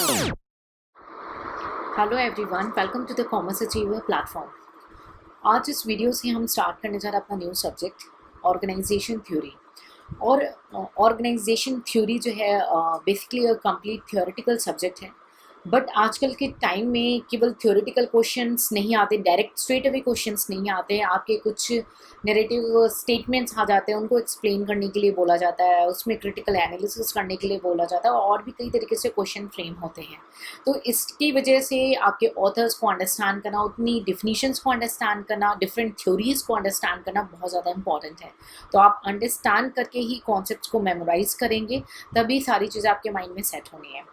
Hello everyone, welcome to the commerce achiever platform. आज इस video से हम स्टार्ट करने जा रहे हैं अपना न्यू सब्जेक्ट ऑर्गेनाइजेशन थ्योरी। और ऑर्गेनाइजेशन थ्योरी जो है बेसिकली कंप्लीट थियोरेटिकल सब्जेक्ट है। बट आजकल के टाइम में केवल थियोरेटिकल क्वेश्चंस नहीं आते, डायरेक्ट स्ट्रेट अवे क्वेश्चंस नहीं आते, आपके कुछ नैरेटिव स्टेटमेंट्स आ जाते हैं, उनको एक्सप्लेन करने के लिए बोला जाता है, उसमें क्रिटिकल एनालिसिस करने के लिए बोला जाता है, और भी कई तरीके से क्वेश्चन फ्रेम होते हैं। तो इसकी वजह से आपके ऑथर्स को अंडरस्टैंड करना, उतनी डिफिनीशंस को अंडरस्टैंड करना, डिफरेंट थ्योरीज को अंडरस्टैंड करना बहुत ज़्यादा इंपॉर्टेंट है। तो आप अंडरस्टैंड करके ही कॉन्सेप्ट्स को मेमोराइज करेंगे, तभी सारी चीज़ें आपके माइंड में सेट होनी है।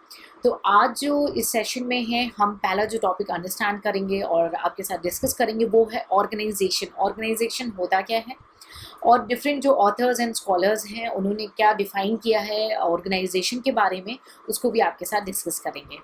तो आज जो इस सेशन में है, हम पहला जो टॉपिक अंडरस्टैंड करेंगे और आपके साथ डिस्कस करेंगे वो है ऑर्गेनाइजेशन। ऑर्गेनाइजेशन होता क्या है और डिफरेंट जो ऑथर्स एंड स्कॉलर्स हैं उन्होंने क्या डिफ़ाइन किया है ऑर्गेनाइजेशन के बारे में, उसको भी आपके साथ डिस्कस करेंगे।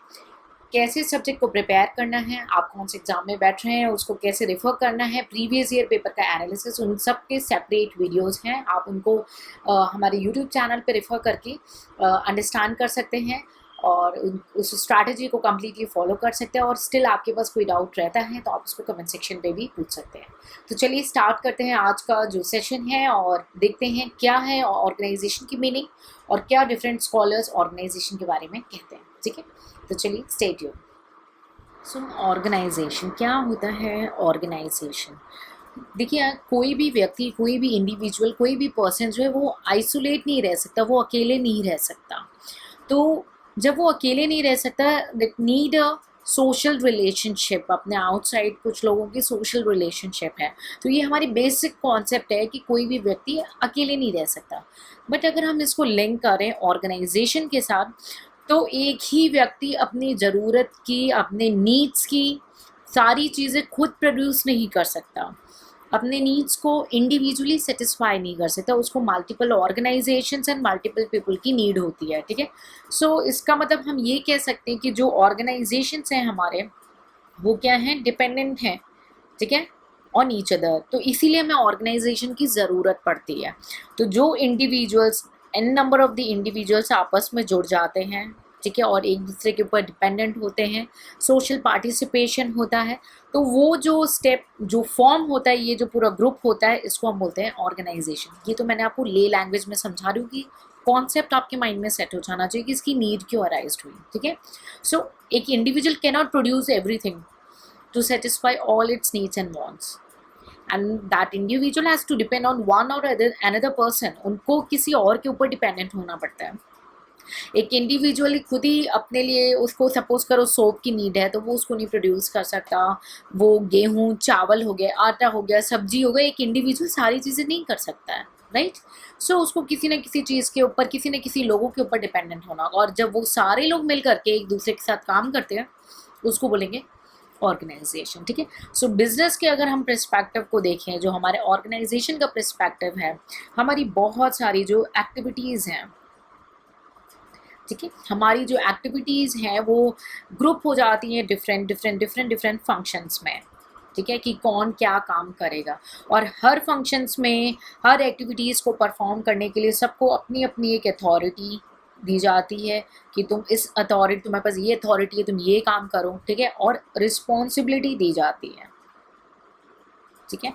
कैसे सब्जेक्ट को प्रिपेयर करना है, आप कौन से एग्जाम में बैठ रहे हैं, उसको कैसे रेफर करना है, प्रीवियस ईयर पेपर का एनालिसिस, उन सब के सेपरेट वीडियोस हैं। आप उनको हमारे यूट्यूब चैनल पे रेफर करके अंडरस्टैंड कर सकते हैं और उस स्ट्रैटेजी को कम्प्लीटली फॉलो कर सकते हैं। और स्टिल आपके पास कोई डाउट रहता है तो आप उसको कमेंट सेक्शन पे भी पूछ सकते हैं। तो चलिए स्टार्ट करते हैं आज का जो सेशन है और देखते हैं क्या है ऑर्गेनाइजेशन की मीनिंग और क्या डिफरेंट स्कॉलर्स ऑर्गेनाइजेशन के बारे में कहते हैं। ठीक है, तो चलिए स्टे ट्यून। सो ऑर्गेनाइजेशन क्या होता है? ऑर्गेनाइजेशन, देखिए, कोई भी व्यक्ति, कोई भी इंडिविजुअल, कोई भी पर्सन जो है वो आइसोलेट नहीं रह सकता, वो अकेले नहीं रह सकता। तो जब वो अकेले नहीं रह सकता, that need a social relationship, अपने आउटसाइड कुछ लोगों की सोशल रिलेशनशिप है। तो ये हमारी बेसिक कॉन्सेप्ट है कि कोई भी व्यक्ति अकेले नहीं रह सकता। बट अगर हम इसको लिंक करें ऑर्गेनाइजेशन के साथ, तो एक ही व्यक्ति अपनी ज़रूरत की, अपने नीड्स की सारी चीज़ें खुद प्रोड्यूस नहीं कर सकता, अपने नीड्स को इंडिविजुअली सेटिस्फाई नहीं कर सकता, उसको multiple organisations and multiple people की नीड होती है। ठीक है, सो इसका मतलब हम ये कह सकते हैं कि जो ऑर्गेनाइजेशंस हैं हमारे, वो क्या हैं? डिपेंडेंट हैं, ठीक है, ऑन ईच अदर। तो इसीलिए हमें ऑर्गेनाइजेशन की ज़रूरत पड़ती है। तो जो individuals, n number of the individuals आपस में जुड़ जाते हैं, ठीक है, और एक दूसरे के ऊपर डिपेंडेंट होते हैं, सोशल पार्टिसिपेशन होता है, तो वो जो स्टेप जो फॉर्म होता है, ये जो पूरा ग्रुप होता है, इसको हम बोलते हैं ऑर्गेनाइजेशन। ये तो मैंने आपको ले लैंग्वेज में समझा रही हूँ कि कॉन्सेप्ट आपके माइंड में सेट हो जाना चाहिए कि इसकी नीड क्यों अराइज हुई। ठीक है, सो एक individual can not produce everything to satisfy all its needs and wants, and that individual has to depend on one or another person। उनको किसी और के ऊपर डिपेंडेंट होना पड़ता है। एक इंडिविजुअली खुद ही अपने लिए, उसको सपोज करो सोप की नीड है तो वो उसको नहीं प्रोड्यूस कर सकता। वो गेहूँ चावल हो गया, आटा हो गया, सब्जी हो गया, एक इंडिविजुअल सारी चीज़ें नहीं कर सकता है, राइट। सो उसको किसी न किसी चीज़ के ऊपर, किसी न किसी लोगों के ऊपर डिपेंडेंट होना होगा। और जब वो सारे लोग मिल करके एक दूसरे के साथ काम करते हैं, उसको बोलेंगे ऑर्गेनाइजेशन। ठीक है, सो बिजनेस के अगर हम पर्सपेक्टिव को देखें, जो हमारे ऑर्गेनाइजेशन का पर्सपेक्टिव है, हमारी बहुत सारी जो एक्टिविटीज़ हैं, ठीक है, हमारी जो एक्टिविटीज़ हैं वो ग्रुप हो जाती हैं डिफरेंट फंक्शंस में। ठीक है, कि कौन क्या काम करेगा, और हर फंक्शंस में, हर एक्टिविटीज़ को परफॉर्म करने के लिए सबको अपनी अपनी एक अथॉरिटी दी जाती है कि तुम इस अथॉरिटी, तुम्हारे पास ये अथॉरिटी है, तुम ये काम करो। ठीक है, और रिस्पॉन्सिबिलिटी दी जाती है। ठीक है,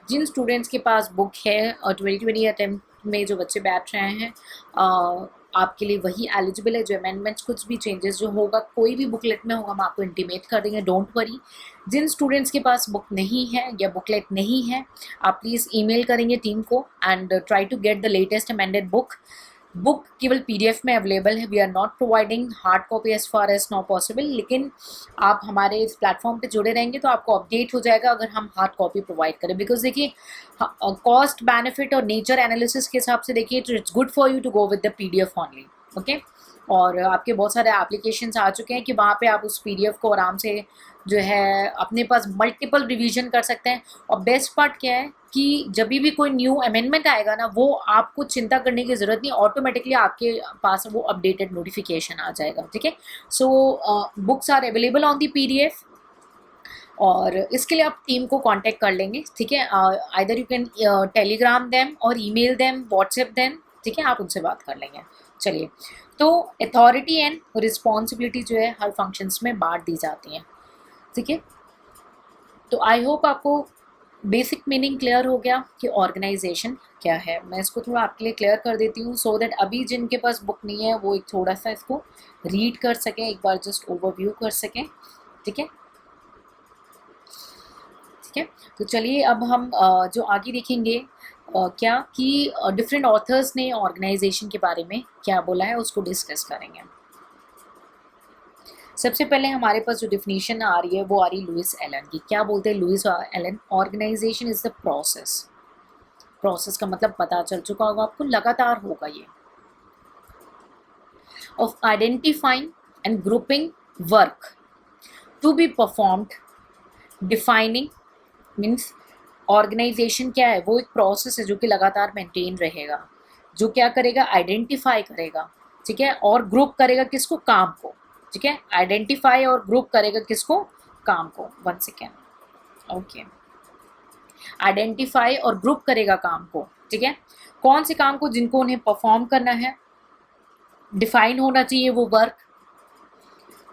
जिन स्टूडेंट्स के पास बुक है, और 2020 अटेम्प्ट में जो बच्चे बैठ रहे हैं, आपके लिए वही एलिजिबल है। जो अमेंडमेंट्स, कुछ भी चेंजेस जो होगा, कोई भी बुकलेट में होगा, हम आपको इंटीमेट कर देंगे, डोंट वरी। जिन स्टूडेंट्स के पास बुक नहीं है या बुकलेट नहीं है, आप प्लीज़ ईमेल करेंगे टीम को and try to get the latest amended book. Book केवल पीडीएफ में अवेलेबल है, we are not providing hard copy as far as not possible. लेकिन आप हमारे इस प्लेटफॉर्म पे जुड़े रहेंगे तो आपको अपडेट हो जाएगा अगर हम हार्ड कॉपी प्रोवाइड करें। बिकॉज देखिए, कॉस्ट बेनिफिट और नेचर एनालिसिस के हिसाब से देखिए, तो it's good for you to go with the PDF only. Okay, और आपके बहुत सारे एप्लीकेशंस आ चुके हैं कि वहाँ पे आप उस पीडीएफ को आराम से जो है अपने पास मल्टीपल रिवीजन कर सकते हैं। और बेस्ट पार्ट क्या है कि जब भी कोई न्यू अमेंडमेंट आएगा ना, वो आपको चिंता करने की ज़रूरत नहीं, ऑटोमेटिकली आपके पास वो अपडेटेड नोटिफिकेशन आ जाएगा। ठीक है, so books are available on the PDF, और इसके लिए आप टीम को कांटेक्ट कर लेंगे। ठीक है, either you can Telegram them और ईमेल देम, व्हाट्सएप देम। ठीक है, आप उनसे बात कर लेंगे। चलिए, तो अथॉरिटी एंड रिस्पॉन्सिबिलिटी जो है हर फंक्शंस में बांट दी जाती हैं, ठीक है। तो आई होप आपको बेसिक मीनिंग क्लियर हो गया कि ऑर्गेनाइजेशन क्या है। मैं इसको थोड़ा आपके लिए क्लियर कर देती हूँ सो दैट अभी जिनके पास बुक नहीं है वो एक थोड़ा सा इसको रीड कर सकें, एक बार जस्ट ओवरव्यू कर सकें, ठीक है। ठीक है, तो चलिए अब हम जो आगे देखेंगे क्या कि डिफरेंट ऑथर्स ने ऑर्गेनाइजेशन के बारे में क्या बोला है उसको डिस्कस करेंगे। सबसे पहले हमारे पास जो डिफिनीशन आ रही है वो आ रही है लुइस एलन की। क्या बोलते हैं Louis Allen? Organisation is the process. Process का मतलब पता चल चुका होगा आपको, लगातार होगा ये, of identifying and grouping work to be performed, defining means organisation क्या है? वो एक प्रोसेस है जो कि लगातार मेंटेन रहेगा, जो क्या करेगा? आइडेंटिफाई करेगा, ठीक है, और ग्रुप करेगा किसको? काम को, ठीक है। आइडेंटिफाई और ग्रुप करेगा किसको? काम को। One second, okay. आइडेंटिफाई और ग्रुप करेगा काम को, ठीक है। कौन से काम को? जिनको उन्हें परफॉर्म करना है, डिफाइन होना चाहिए वो वर्क,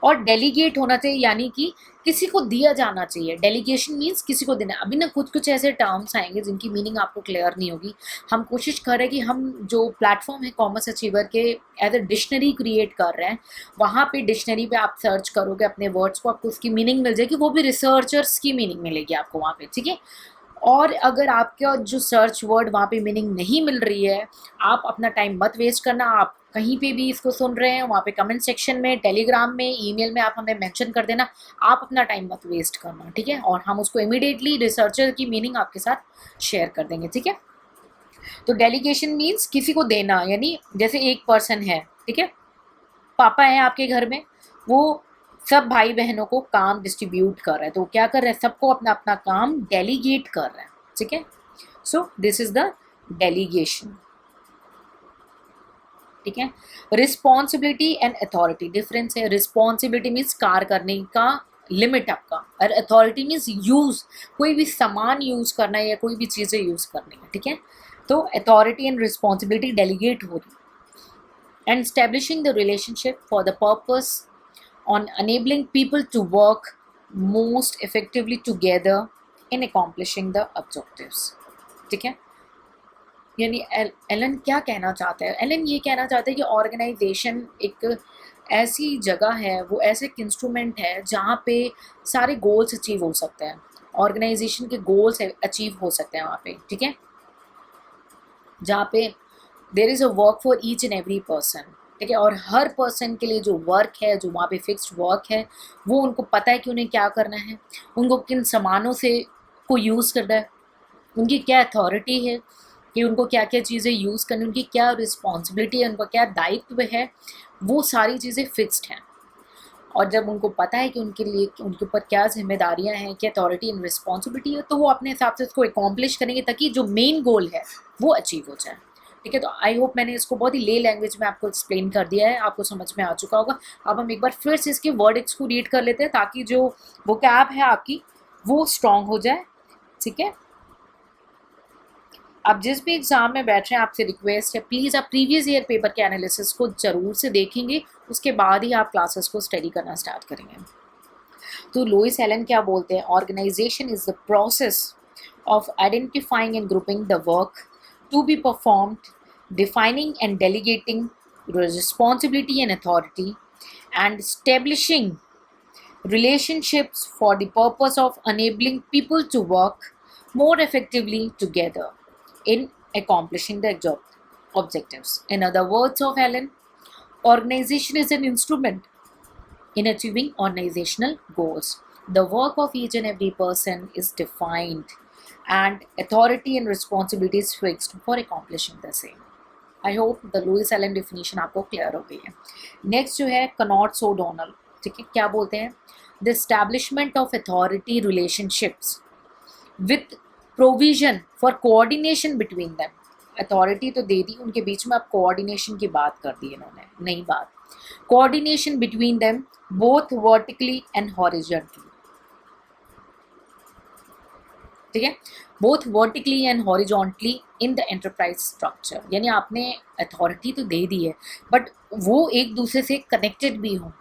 और डेलीगेट होना चाहिए, यानी कि किसी को दिया जाना चाहिए। डेलीगेशन मीन्स किसी को देना। अभी ना कुछ कुछ ऐसे टर्म्स आएंगे जिनकी मीनिंग आपको क्लियर नहीं होगी। हम कोशिश कर रहे हैं कि हम जो प्लेटफॉर्म है कॉमर्स अचीवर के एज ए डिक्शनरी क्रिएट कर रहे हैं, वहाँ पे डिक्शनरी पे आप सर्च करोगे अपने वर्ड्स को, आपको उसकी मीनिंग मिल जाएगी, वो भी रिसर्चर्स की मीनिंग मिलेगी आपको वहाँ पे, ठीक है। और अगर आपका जो सर्च वर्ड वहाँ पे मीनिंग नहीं मिल रही है, आप अपना टाइम मत वेस्ट करना। आप कहीं पे भी इसको सुन रहे हैं वहाँ पे कमेंट सेक्शन में, टेलीग्राम में, ईमेल में आप हमें मेंशन कर देना। आप अपना टाइम मत वेस्ट करना, ठीक है। और हम उसको इमीडिएटली रिसर्चर की मीनिंग आपके साथ शेयर कर देंगे, ठीक है। तो डेलीगेशन मीन्स किसी को देना, यानी जैसे एक पर्सन है, ठीक है, पापा है आपके घर में, वो सब भाई बहनों को काम डिस्ट्रीब्यूट कर रहे हैं, तो क्या कर रहे हैं? सबको अपना अपना काम डेलीगेट कर रहे हैं, ठीक है। So this is the delegation, ठीक है। रिस्पॉन्सिबिलिटी एंड अथॉरिटी, डिफरेंस है। रिस्पॉन्सिबिलिटी मीन्स कार्य करने का लिमिट आपका, और अथॉरिटी मीन्स यूज, कोई भी सामान यूज करना है या कोई भी चीज़ें यूज करनी है, ठीक है। तो अथॉरिटी एंड रिस्पॉन्सिबिलिटी डेलीगेट हो रही, and establishing the relationship for the purpose on enabling people to work most effectively together in accomplishing the objectives, ठीक है। यानी एलन क्या कहना चाहता है? एलन ये कहना चाहता है कि ऑर्गेनाइजेशन एक ऐसी जगह है, वो ऐसे एक इंस्ट्रूमेंट है जहाँ पे सारे गोल्स अचीव हो सकते हैं, ऑर्गेनाइजेशन के गोल्स अचीव हो सकते हैं वहाँ पे, ठीक है, जहाँ पे there is a work for each and every person, ठीक है। और हर पर्सन के लिए जो वर्क है, जो वहाँ पे फिक्स्ड वर्क है, वो उनको पता है कि उन्हें क्या करना है, उनको किन सामानों से को यूज़ करना है, उनकी क्या अथॉरिटी है कि उनको क्या क्या चीज़ें यूज़ करनी, उनकी क्या रिस्पॉन्सिबिलिटी है, उनका क्या दायित्व है, वो सारी चीज़ें फिक्स्ड हैं। और जब उनको पता है कि उनके लिए उनके ऊपर क्या जिम्मेदारियां हैं, क्या अथॉरिटी एंड रिस्पॉन्सिबिलिटी है, तो वो अपने हिसाब से उसको एकॉम्प्लिश करेंगे ताकि जो मेन गोल है वो अचीव हो जाए, ठीक है। तो आई होप मैंने इसको बहुत ही ले लैंग्वेज में आपको एक्सप्लेन कर दिया है, आपको समझ में आ चुका होगा। अब हम एक बार फिर से इसके वर्ड्स को रीड कर लेते हैं ताकि जो वोकैब है आपकी वो स्ट्रॉन्ग हो जाए, ठीक है। आप जिस भी एग्ज़ाम में बैठ रहे हैं, आपसे रिक्वेस्ट है प्लीज़ आप प्रीवियस ईयर पेपर के एनालिसिस को ज़रूर से देखेंगे, उसके बाद ही आप क्लासेस को स्टडी करना स्टार्ट करेंगे। तो लुइस एलन क्या बोलते हैं? Organisation is the process of identifying and grouping the work to be performed, defining and delegating responsibility and authority, and establishing relationships for the purpose of enabling people to work more effectively together in accomplishing the objectives. In other words of Allen, organization is an instrument in achieving organizational goals. The work of each and every person is defined and authority and responsibility is fixed for accomplishing the same. I hope the Louis Allen definition आपको clear हो गई है। Next जो है कनॉट्स O'Donnell, ठीक है, क्या बोलते हैं? The establishment of authority relationships with provision for coordination between them. Authority तो दे दी, उनके बीच में आप कोऑर्डिनेशन की बात कर दी इन्होंने, नई बात, coordination between them both vertically and horizontally. ठीक है, both vertically and horizontally in the enterprise structure, यानी आपने अथॉरिटी तो दे दी है बट वो एक दूसरे से कनेक्टेड भी हो,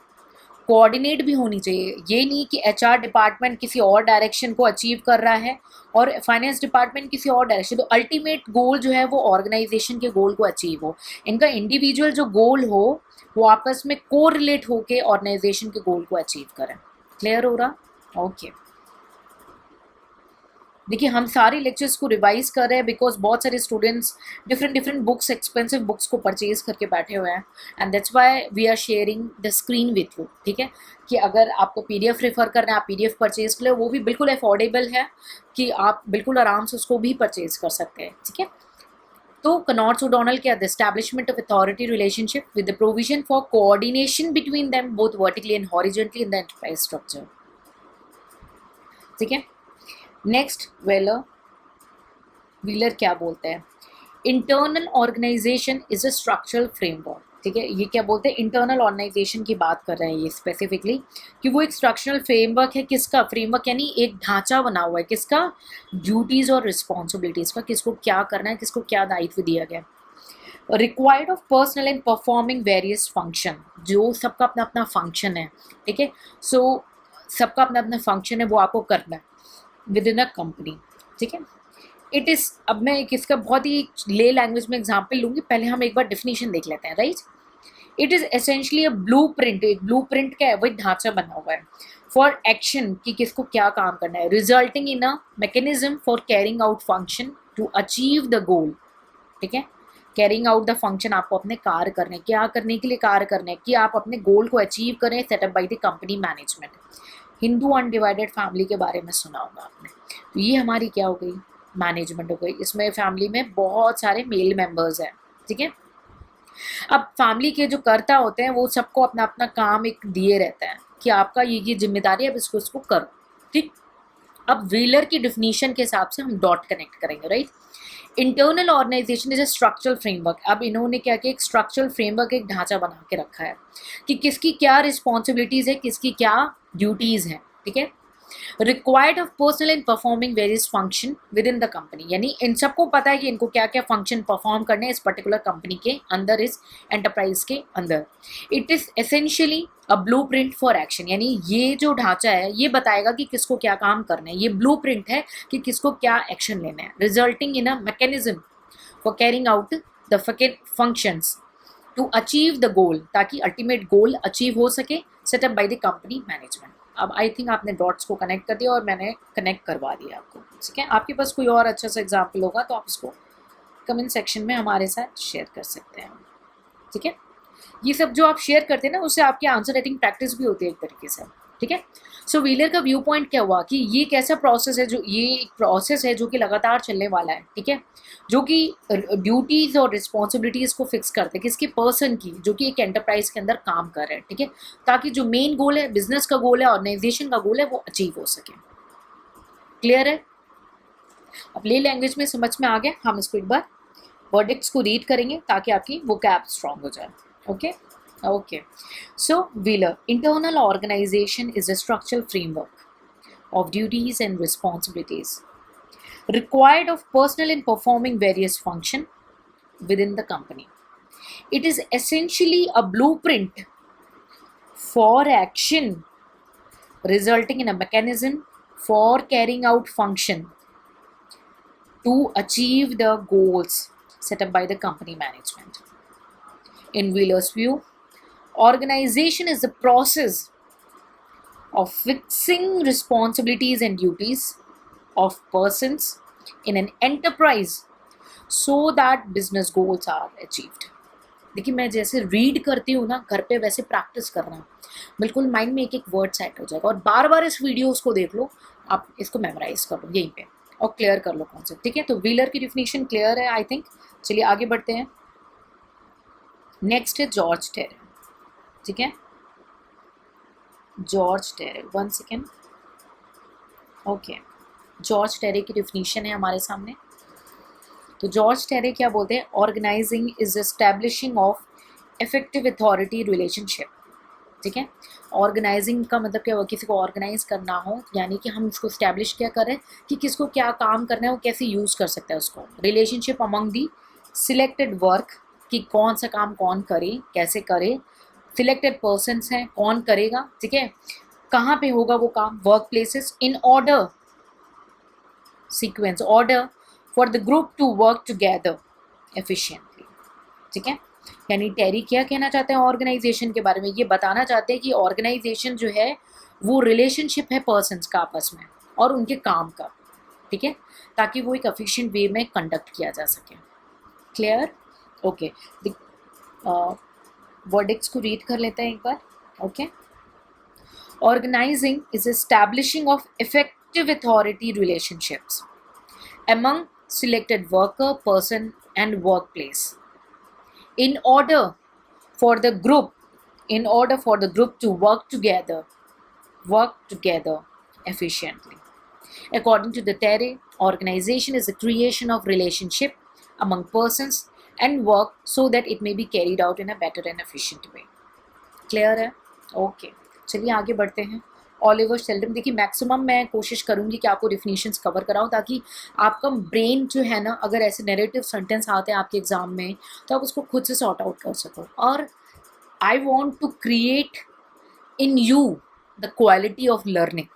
कोऑर्डिनेट भी होनी चाहिए। ये नहीं कि एचआर डिपार्टमेंट किसी और डायरेक्शन को अचीव कर रहा है और फाइनेंस डिपार्टमेंट किसी और डायरेक्शन, तो अल्टीमेट गोल जो है वो ऑर्गेनाइजेशन के गोल को अचीव हो, इनका इंडिविजुअल जो गोल हो वो आपस में कोरिलेट होके ऑर्गेनाइजेशन के गोल को अचीव करें। क्लियर हो रहा? ओके। देखिए हम सारे लेक्चर्स को रिवाइज कर रहे हैं बिकॉज बहुत सारे students different books, expensive books को परचेज करके बैठे हुए हैं and that's why we are sharing the screen with you. ठीक है, कि अगर आपको पीडीएफ रेफर करना है आप पीडीएफ परचेज कर लो, वो भी बिल्कुल अफोर्डेबल है कि आप बिल्कुल आराम से उसको भी परचेज कर सकते हैं। ठीक है, तो कनॉट्स ओडोनल क्या, the establishment of authority relationship with the provision for coordination between them both vertically and horizontally in the enterprise structure. ठीक है, नेक्स्ट व्हीलर क्या बोलते हैं, internal organisation is a structural framework. ठीक है, ये क्या बोलते हैं, इंटरनल ऑर्गेनाइजेशन की बात कर रहे हैं ये स्पेसिफिकली, कि वो एक स्ट्रक्चरल फ्रेमवर्क है। किसका फ्रेमवर्क, यानी एक ढांचा बना हुआ है, किसका, ड्यूटीज और रिस्पॉन्सिबिलिटीज का, किसको क्या करना है, किसको क्या दायित्व दिया गया। Required of personal and performing various function, जो सबका अपना अपना फंक्शन है। ठीक है, सो सबका अपना अपना फंक्शन है, वो आपको करना है विद इन अ कंपनी। ठीक है, इट इज़, अब मैं इसका बहुत ही ले लैंग्वेज में एग्जांपल लूँगी, पहले हम एक बार डेफिनेशन देख लेते हैं। Right, it is essentially a blue print, एक ब्लू प्रिंट क्या है, वही ढांचा बना हुआ है फॉर एक्शन, कि किसको क्या काम करना है, resulting in a mechanism for carrying out function to achieve the goal. ठीक है, कैरिंग आउट द फंक्शन, आपको अपने कार्य करने, क्या करने के लिए कार्य करने, कि आप अपने गोल को अचीव करें, setup by the company management. Hindu undivided family के बारे में सुना होगा आपने, तो ये हमारी क्या हो गई, मैनेजमेंट हो गई। इसमें फैमिली में बहुत सारे मेल मेंबर्स हैं। ठीक है, अब फैमिली के जो कर्ता होते हैं वो सबको अपना अपना काम एक दिए रहता है कि आपका ये जिम्मेदारी है, अब इसको करो। ठीक, अब व्हीलर की डिफिनीशन के हिसाब से हम डॉट कनेक्ट करेंगे। Right, internal organisation is a structural framework. अब इन्होंने क्या किया, एक स्ट्रक्चरल फ्रेमवर्क, एक ढांचा बना के रखा है कि किसकी क्या रिस्पॉन्सिबिलिटीज है, किसकी क्या ड्यूटीज हैं। ठीक है, required of personal in performing various function with in the company, यानी इन सबको पता है कि इनको क्या क्या फंक्शन परफॉर्म करने हैं इस पर्टिकुलर कंपनी के अंदर, इस एंटरप्राइज के अंदर। It is essentially a blue print for action, यानी ये जो ढांचा है ये बताएगा कि किसको क्या काम करना है, ये ब्लू प्रिंट है कि किसको क्या एक्शन लेना है, resulting in a mechanism for carrying out the functions to achieve the goal, ताकि अल्टीमेट गोल अचीव हो सके, setup by the company management. अब आई थिंक आपने डॉट्स को कनेक्ट कर दिया और मैंने कनेक्ट करवा दिया आपको। ठीक है, आपके पास कोई और अच्छा सा एग्जाम्पल होगा तो आप उसको कमेंट सेक्शन में हमारे साथ शेयर कर सकते हैं। ठीक है, ये सब जो आप शेयर करते हैं ना उससे आपकी आंसर राइटिंग प्रैक्टिस भी होती है एक तरीके से। ठीक है, सो व्हीलर का व्यू पॉइंट क्या हुआ कि ये एक ऐसा प्रोसेस है, जो ये एक प्रोसेस है जो कि लगातार चलने वाला है। ठीक है, जो कि ड्यूटीज़ और रिस्पॉन्सिबिलिटीज़ को फिक्स करते हैं किसके, पर्सन की, जो कि एक एंटरप्राइज के अंदर काम कर रहे हैं। ठीक है, ताकि जो मेन गोल है, बिजनेस का गोल है, ऑर्गेनाइजेशन का गोल है, वो अचीव हो सके। क्लियर है? अब ले लैंग्वेज में समझ में आ गया, हम इसको एक बार वर्डिक्ट्स को रीड करेंगे ताकि आपकी वोकैब स्ट्रांग हो जाए। Okay okay, so Wheeler, internal organization is a structural framework of duties and responsibilities required of personnel in performing various functions within the company. It is essentially a blueprint for action resulting in a mechanism for carrying out function to achieve the goals set up by the company management. In Wheeler's view, organization is the process of fixing responsibilities and duties of persons in an enterprise so that business goals are achieved. देखिए मैं जैसे read करती हूँ ना घर पे, वैसे practice करना, बिल्कुल माइंड में एक एक वर्ड सेट हो जाएगा और बार बार इस वीडियोस को देख लो, आप इसको मेमोराइज कर लो यहीं पे और क्लियर कर लो कॉन्सेप्ट। ठीक है, तो व्हीलर की डिफिनीशन क्लियर है आई थिंक। चलिए आगे बढ़ते हैं। नेक्स्ट है जॉर्ज टेरे। ठीक है, George टेरे, one second. Okay, George टेरे की डिफिनीशन है हमारे सामने। तो जॉर्ज टेरे क्या बोलते हैं, organising is establishing of effective authority relationship ठीक है। ऑर्गेनाइजिंग का मतलब क्या हुआ, किसी को ऑर्गेनाइज करना हो, यानी कि हम उसको स्टैब्लिश क्या करें कि किसको क्या काम करना है, वो कैसे यूज़ कर सकता है उसको। Relationship among the selected work, कि कौन सा काम कौन करे, कैसे करे। सिलेक्टेड पर्सन्स हैं, कौन करेगा, ठीक है, कहाँ पे होगा वो काम। Work places in order sequence, order for the group to work together efficiently, ठीक है। यानी टेरी क्या कहना चाहते हैं ऑर्गेनाइजेशन के बारे में, ये बताना चाहते हैं कि ऑर्गेनाइजेशन जो है वो रिलेशनशिप है पर्सन्स का आपस में और उनके काम का, ठीक है, ताकि वो एक एफिशिएंट वे में कंडक्ट किया जा सके। क्लियर? ओके, वर्डिक्स को रीड कर लेते हैं एक बार। Okay, organising is establishing of effective authority relationships among selected worker, person and workplace in order for the group to work together efficiently. According to the Terry, organization is the creation of relationship among persons and work so that it may be carried out in a better and efficient way. Clear है? Okay, चलिए आगे बढ़ते हैं। Oliver Sheldon, देखिए maximum मैं कोशिश करूँगी कि आपको डिफिनीशंस कवर कराऊँ, ताकि आपका ब्रेन जो है ना, अगर ऐसे नैरेटिव सेंटेंस आते हैं आपके एग्जाम में तो आप उसको खुद से सॉर्ट आउट कर सको। और I want to create in you the quality of learning,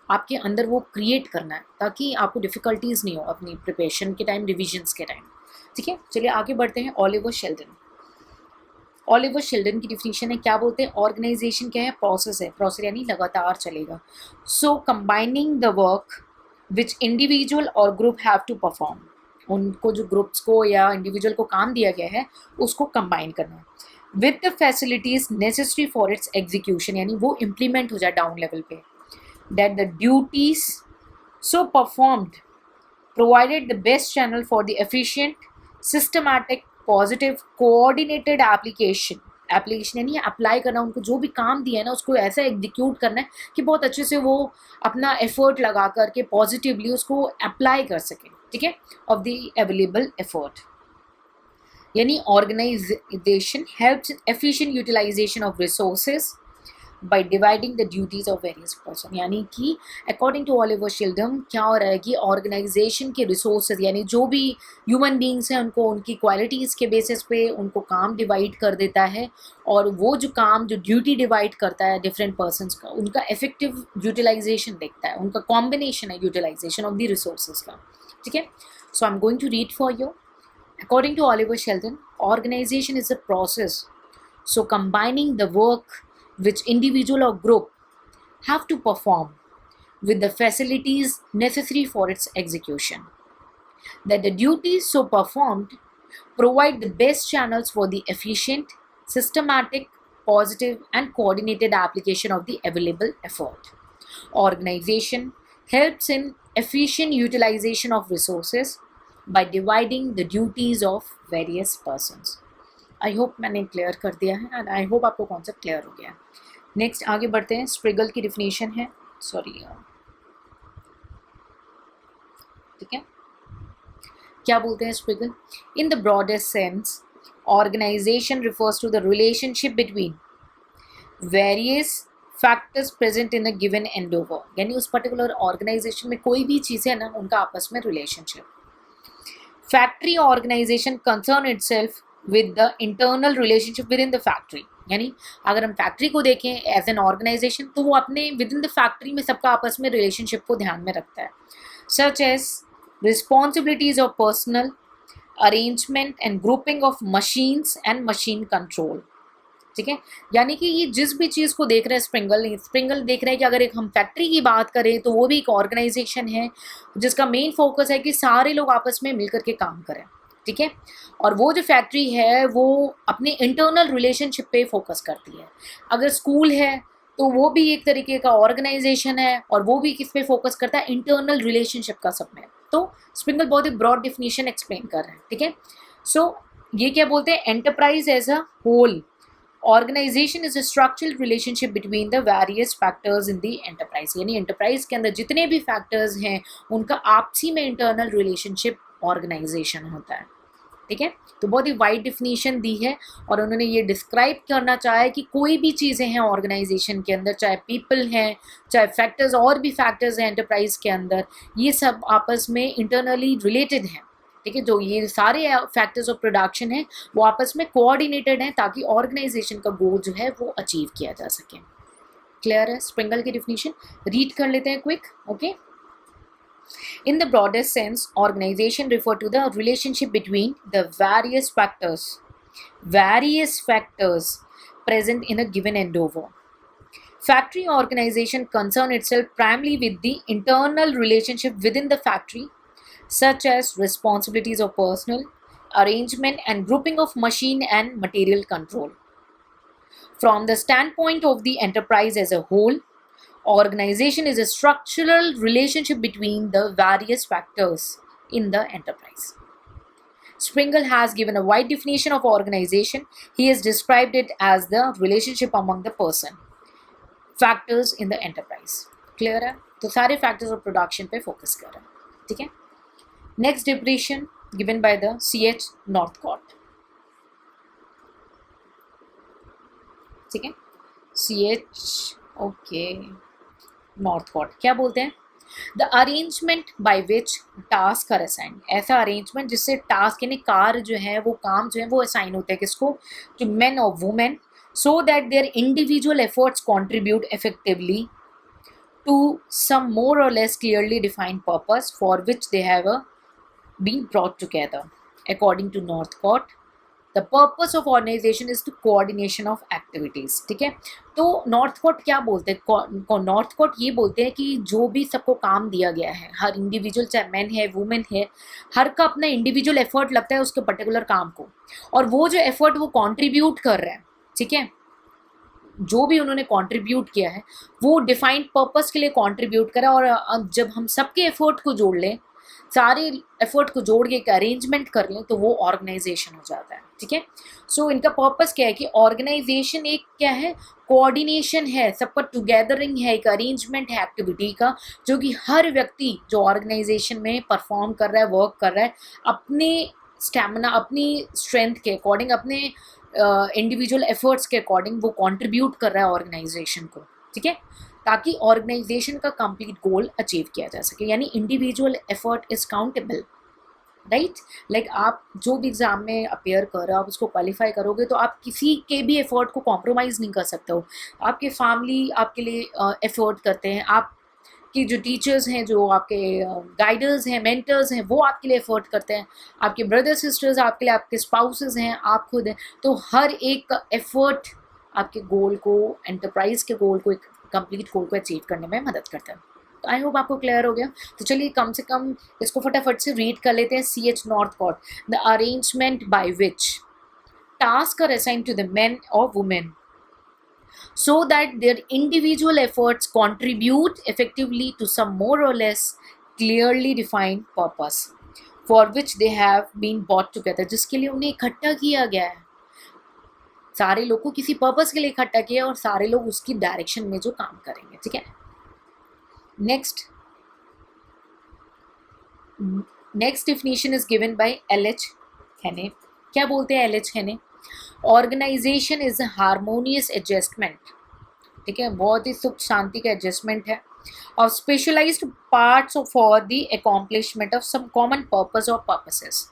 आपके अंदर वो क्रिएट करना है ताकि आपको डिफ़िकल्टीज नहीं हो अपनी प्रिपरेशन के टाइम, रिविजन्स के टाइम, ठीक है। चलिए आगे बढ़ते हैं। ऑलिवर शेल्डन, ऑलिवर शेल्डन की डिफिनीशन है, क्या बोलते हैं, ऑर्गेनाइजेशन क्या है, प्रोसेस है, प्रोसेस यानी लगातार चलेगा। So combining the work which individual और ग्रुप हैव टू परफॉर्म, उनको जो ग्रुप्स को या इंडिविजुअल को काम दिया गया है उसको कंबाइन करना with the facilities necessary for its execution, यानी वो इम्प्लीमेंट हो जाए डाउन लेवल पे। That the duties so performed provided the best channel for the efficient systematic positive coordinated application यानी अप्लाई करना, उनको जो भी काम दिया है ना उसको ऐसा एग्जीक्यूट करना है कि बहुत अच्छे से वो अपना एफर्ट लगा करके पॉजिटिवली उसको अप्लाई कर सकें, ठीक है, ऑफ द अवेलेबल एफर्ट। यानी organisation helps efficient utilisation of resources by dividing the duties of various person, यानी कि अकॉर्डिंग टू ऑलिवर शेल्डन क्या हो रहा है कि ऑर्गेनाइजेशन के रिसोर्सेज यानी जो भी ह्यूमन बींग्स हैं उनको उनकी क्वालिटीज़ के बेसिस पे उनको काम डिवाइड कर देता है, और वो जो काम जो ड्यूटी डिवाइड करता है डिफरेंट पर्सनस का, उनका इफेक्टिव यूटिलाइजेशन देखता है, उनका कॉम्बिनेशन है यूटिलाइजेशन ऑफ द रिसोर्सेज का, ठीक है। So I am going to read for you. According to Oliver Sheldon, organisation is a process, so combining the work which individual or group have to perform with the facilities necessary for its execution. That the duties so performed provide the best channels for the efficient, systematic, positive and coordinated application of the available effort. Organization helps in efficient utilization of resources by dividing the duties of various persons. I hope मैंने clear कर दिया है and I hope आपको concept clear हो गया है। Next आगे बढ़ते हैं। स्प्रिगल की डिफिनीशन है, ठीक है, क्या बोलते हैं Spriegel, in the broadest sense organisation refers to the relationship between various factors present in a given endeavour, यानी उस पर्टिकुलर ऑर्गेनाइजेशन में कोई भी चीज़ें ना उनका आपस में relationship. Factory organisation concern itself with the internal relationship within the factory, यानी अगर हम फैक्ट्री को देखें एज एन ऑर्गेनाइजेशन तो वो अपने विद इन द फैक्ट्री में सबका आपस में रिलेशनशिप को ध्यान में रखता है। Such as responsibilities of personal arrangement and grouping of machines and machine control, ठीक है। यानी कि ये जिस भी चीज़ को देख रहे हैं स्प्रिंगल देख रहे हैं कि अगर एक हम फैक्ट्री की बात करें तो वो भी एक ऑर्गेनाइजेशन है जिसका मेन फोकस है कि सारे लोग आपस में मिलकर के काम करें, ठीक है। और वो जो फैक्ट्री है वो अपने इंटरनल रिलेशनशिप पे फोकस करती है। अगर स्कूल है तो वो भी एक तरीके का ऑर्गेनाइजेशन है और वो भी किस पे फोकस करता है, इंटरनल रिलेशनशिप का सब में। तो स्प्रिंगल बहुत ही ब्रॉड डिफिनीशन एक्सप्लेन कर रहे हैं, ठीक है। सो ये क्या बोलते हैं, enterprise as a whole organisation is a structural relationship between the various factors in the enterprise, यानी एंटरप्राइज के अंदर जितने भी फैक्टर्स हैं उनका आपसी में इंटरनल रिलेशनशिप ऑर्गेनाइजेशन होता है। ठीक है। तो बहुत ही वाइड डिफिनीशन दी है और उन्होंने ये डिस्क्राइब करना चाहा है कि कोई भी चीज़ें हैं ऑर्गेनाइजेशन के अंदर, चाहे पीपल हैं, चाहे फैक्टर्स और भी फैक्टर्स हैं एंटरप्राइज के अंदर, ये सब आपस में इंटरनली रिलेटेड हैं, ठीक है। जो ये सारे फैक्टर्स ऑफ प्रोडक्शन हैं वो आपस में कोऑर्डिनेटेड हैं ताकि ऑर्गेनाइजेशन का गोल जो है वो अचीव किया जा सके। क्लियर है स्प्रिंगल की डिफिनीशन? रीड कर लेते हैं quick, okay. In the broadest sense, organization refer to the relationship between the various factors present in a given endeavor. Factory organization concern itself primarily with the internal relationship within the factory, such as responsibilities of personnel, arrangement and grouping of machine and material control. From the standpoint of the enterprise as a whole, organization is a structural relationship between the various factors in the enterprise. Springle has given a wide definition of organization. He has described it as the relationship among the factors in the enterprise. Clear है? तो सारे factors of production पे focus कर रहे हैं, ठीक है। Next definition given by the C.H. Northcott. ठीक है, C.H. ओके नॉर्थकॉट क्या बोलते हैं? The arrangement by which task are assign, ऐसा अरेंजमेंट जिससे टास्क यानी कार्य जो है वो काम जो है वो असाइन होते हैं किसको? टू मेन और women, so that their individual efforts contribute effectively to some more और less clearly defined purpose for which they have been brought together. According to Northcott, the purpose of organisation is the coordination of activities, ठीक है। तो नॉर्थकॉट क्या बोलते हैं? नॉर्थकॉट ये बोलते हैं कि जो भी सबको काम दिया गया है, हर इंडिविजुअल चाहे मैन है वुमेन है, हर का अपना इंडिविजुअल एफर्ट लगता है उसके पर्टिकुलर काम को, और वो जो एफर्ट वो कंट्रीब्यूट कर रहे हैं, ठीक है, जो भी उन्होंने कंट्रीब्यूट किया है वो डिफाइंड पर्पस के लिए कंट्रीब्यूट करा। और जब हम सबके एफर्ट को जोड़ लें, सारे एफर्ट को जोड़ के एक अरेंजमेंट कर लें, तो वो ऑर्गेनाइजेशन हो जाता है, ठीक है। सो इनका पर्पस क्या है कि ऑर्गेनाइजेशन एक क्या है? कोऑर्डिनेशन है, सबका टुगेदरिंग है, एक अरेंजमेंट है एक्टिविटी का, जो कि हर व्यक्ति जो ऑर्गेनाइजेशन में परफॉर्म कर रहा है, वर्क कर रहा है, अपने स्टैमिना, अपनी स्ट्रेंथ के अकॉर्डिंग, अपने इंडिविजुअल एफर्ट्स के अकॉर्डिंग वो कंट्रीब्यूट कर रहा है ऑर्गेनाइजेशन को, ठीक है, ताकि ऑर्गेनाइजेशन का कंप्लीट गोल अचीव किया जा सके। यानी individual effort is countable, right. Like आप जो भी एग्जाम में अपेयर कर रहे हो, आप उसको क्वालिफाई करोगे तो आप किसी के भी एफर्ट को कॉम्प्रोमाइज़ नहीं कर सकते हो। आपके फैमिली आपके लिए एफर्ट करते हैं, आपकी जो टीचर्स हैं, जो आपके गाइडर्स हैं, मेंटर्स हैं, वो आपके लिए एफर्ट करते हैं, आपके ब्रदर्स सिस्टर्स आपके लिए, आपके स्पाउसेस हैं, आप खुद हैं, तो हर एक का एफर्ट आपके गोल को, एंटरप्राइज के गोल को, एक कंप्लीट गोल को अचीव करने में मदद करता है। तो आई होप आपको क्लियर हो गया। तो चलिए कम से कम इसको फटाफट से रीड कर लेते हैं। C.H. Northcott, the arrangement by which task are assigned to the men और women so that their individual efforts contribute effectively to some more or less clearly defined purpose for which they have been brought together, जिसके लिए उन्हें इकट्ठा किया गया है। सारे लोग को किसी पर्पस के लिए इकट्ठा किया और सारे लोग उसकी डायरेक्शन में जो काम करेंगे, ठीक है। Next definition is given by L.H. Haney. क्या बोलते हैं L.H. Haney? Organisation is a harmonious adjustment, ठीक है, बहुत ही सुख शांति का एडजस्टमेंट है, और specialised parts for the accomplishment of some common purpose और पर्पसेस।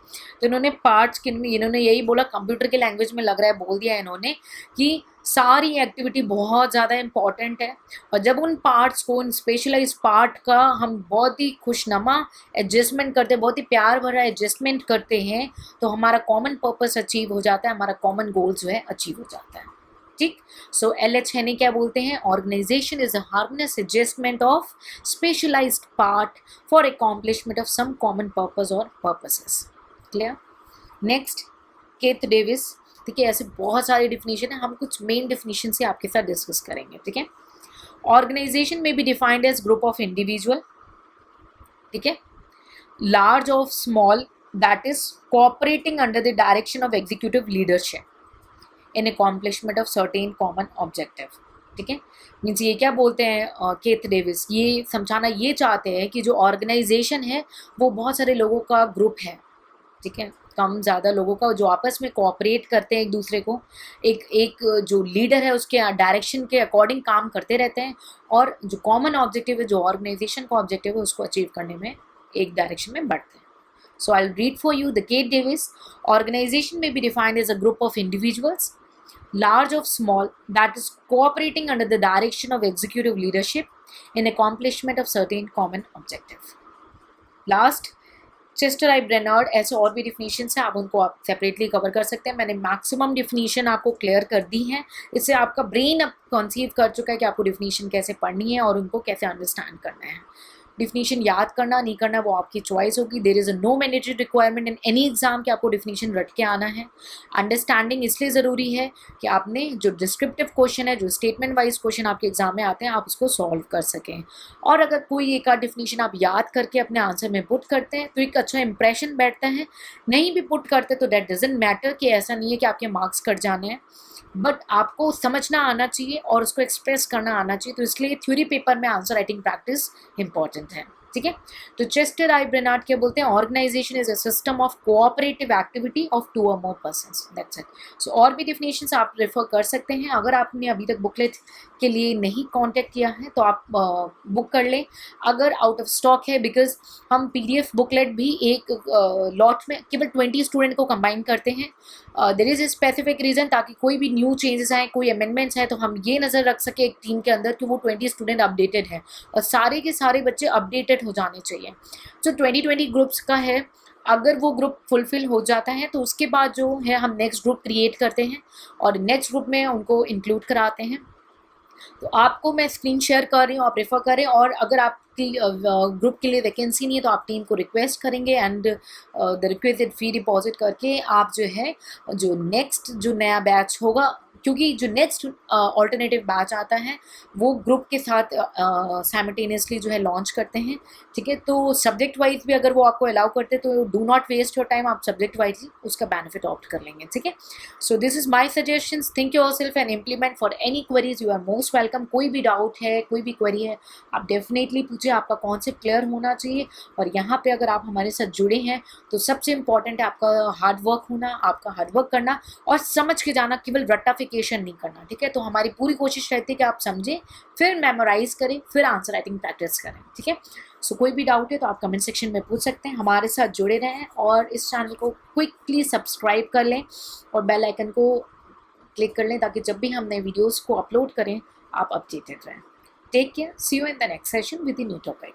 तो इन्होंने पार्ट्स किन में, इन्होंने यही बोला, कंप्यूटर के लैंग्वेज में लग रहा है बोल दिया इन्होंने कि सारी एक्टिविटी बहुत ज़्यादा इंपॉर्टेंट है, और जब उन पार्ट्स को, उन स्पेशलाइज पार्ट का हम बहुत ही खुशनुमा एडजस्टमेंट करते हैं, बहुत ही प्यार भरा एडजस्टमेंट करते हैं, तो हमारा कॉमन पर्पस अचीव हो जाता है, हमारा कॉमन गोल जो है अचीव हो जाता है, ठीक। सो L.H. हेने क्या बोलते हैं? Organisation is a harmonious adjustment of specialised part for accomplishment of some common purpose और purposes. Clear? Next Keith Davis, ठीक है। ऐसे बहुत सारे डिफिनीशन है, हम कुछ मेन डिफिनीशन से आपके साथ डिस्कस करेंगे, ठीक है। ऑर्गेनाइजेशन में be defined age group of individual, ठीक है, large of small, that is cooperating under the direction of executive leadership in accomplishment of certain common objective, ठीक है। मीन्स ये क्या बोलते हैं केथ डेविस, ये समझाना ये चाहते हैं कि जो ऑर्गेनाइजेशन है वो बहुत सारे लोगों का ग्रुप है, ठीक है, कम ज़्यादा लोगों का जो आपस में कोऑपरेट करते हैं एक दूसरे को, एक जो लीडर है उसके डायरेक्शन के अकॉर्डिंग काम करते रहते हैं और जो कॉमन ऑब्जेक्टिव है, जो ऑर्गेनाइजेशन का ऑब्जेक्टिव है, उसको अचीव करने में एक डायरेक्शन में बढ़ते हैं. So I'll read for you the Kate Davis. Organization may be defined as a group of individuals, large or small, that is cooperating under the direction of executive leadership in accomplishment of certain common objective. Last, Chester I Barnard, ऐसे और भी definition है, आप उनको आप separately cover कर सकते हैं. मैंने मैक्सिमम डिफिनीशन आपको क्लियर कर दी है. इससे आपका ब्रेन अब कंसीव कर चुका है कि आपको डिफिनीशन कैसे पढ़नी है और उनको कैसे अंडरस्टैंड करना है. डिफिनीशन याद करना नहीं करना वो आपकी चॉइस होगी. There is a no mandatory requirement in any exam कि आपको डिफिनीशन रट के आना है. अंडरस्टैंडिंग इसलिए ज़रूरी है कि आपने जो डिस्क्रिप्टिव क्वेश्चन है, जो स्टेटमेंट वाइज क्वेश्चन आपके एग्जाम में आते हैं, आप उसको सॉल्व कर सकें. और अगर कोई एक आध डिफिनीशन आप याद करके अपने आंसर में पुट करते हैं तो एक अच्छा इंप्रेशन बैठता है. नहीं भी पुट करते तो दैट डजंट मैटर, कि ऐसा नहीं है कि आपके मार्क्स कट जाने हैं, बट आपको समझना आना चाहिए और उसको एक्सप्रेस करना आना चाहिए. तो इसलिए थ्योरी पेपर में आंसर राइटिंग प्रैक्टिस इंपॉर्टेंट है. ठीक है. तो चेस्टर आई ब्रेनार्ड क्या बोलते हैं, organisation is a system of cooperative activity of 2 or more persons. That's it. So और भी डिफिनेशंस आप रेफर कर सकते हैं. अगर आपने अभी तक बुकलेट के लिए नहीं कांटेक्ट किया है तो आप बुक कर लें अगर आउट ऑफ स्टॉक है, बिकॉज हम PDF बुकलेट भी एक लॉट में केवल 20 स्टूडेंट को कंबाइन करते हैं. There is a specific reason, ताकि कोई भी न्यू चेंजेस आए, कोई अमेंडमेंट्स हैं, तो हम ये नज़र रख सके एक टीम के अंदर कि वो 20 स्टूडेंट अपडेटेड है और सारे के सारे बच्चे अपडेटेड हो जाने चाहिए. जो 20 ग्रुप्स का है, अगर वो ग्रुप फुलफिल हो जाता है तो उसके बाद जो है हम नेक्स्ट ग्रुप क्रिएट करते हैं और नेक्स्ट ग्रुप में उनको इंक्लूड कराते हैं. तो आपको मैं स्क्रीन शेयर कर रही हूँ, आप रेफर करें. और अगर आप ग्रुप के लिए वैकेंसी नहीं है तो आप टीम को रिक्वेस्ट करेंगे and the requested fee deposit करके आप जो है जो नेक्स्ट जो नया बैच होगा, क्योंकि जो नेक्स्ट ऑल्टरनेटिव बैच आता है वो ग्रुप के साथ साइमल्टेनियसली जो है लॉन्च करते हैं. ठीक है. तो सब्जेक्ट वाइज भी अगर वो आपको अलाउ करते हैं तो do not waste your time, आप सब्जेक्ट वाइज उसका बेनिफिट ऑप्ट कर लेंगे. ठीक है. So this is my suggestions. Think yourself and implement. For any queries you are most welcome. कोई भी डाउट है, कोई भी क्वेरी है, आप डेफिनेटली पूछिए. आपका कॉन्सेप्ट क्लियर होना चाहिए. और यहाँ पे अगर आप हमारे साथ जुड़े हैं तो सबसे इम्पॉर्टेंट है आपका हार्ड वर्क होना, आपका हार्ड वर्क करना और समझ के जाना, केवल रट्टाफिकेशन नहीं करना. ठीक है. तो हमारी पूरी कोशिश रहती है कि आप समझें, फिर मेमोराइज करें, फिर आंसर राइटिंग प्रैक्टिस करें. ठीक है. सो कोई भी डाउट है तो आप कमेंट सेक्शन में पूछ सकते हैं. हमारे साथ जुड़े रहें और इस चैनल को क्विकली सब्सक्राइब कर लें और बेल आइकन को क्लिक कर लें ताकि जब भी हम नए वीडियोस को अपलोड करें आप अपडेटेड रहें. Take care. See you in the next session with the new topic.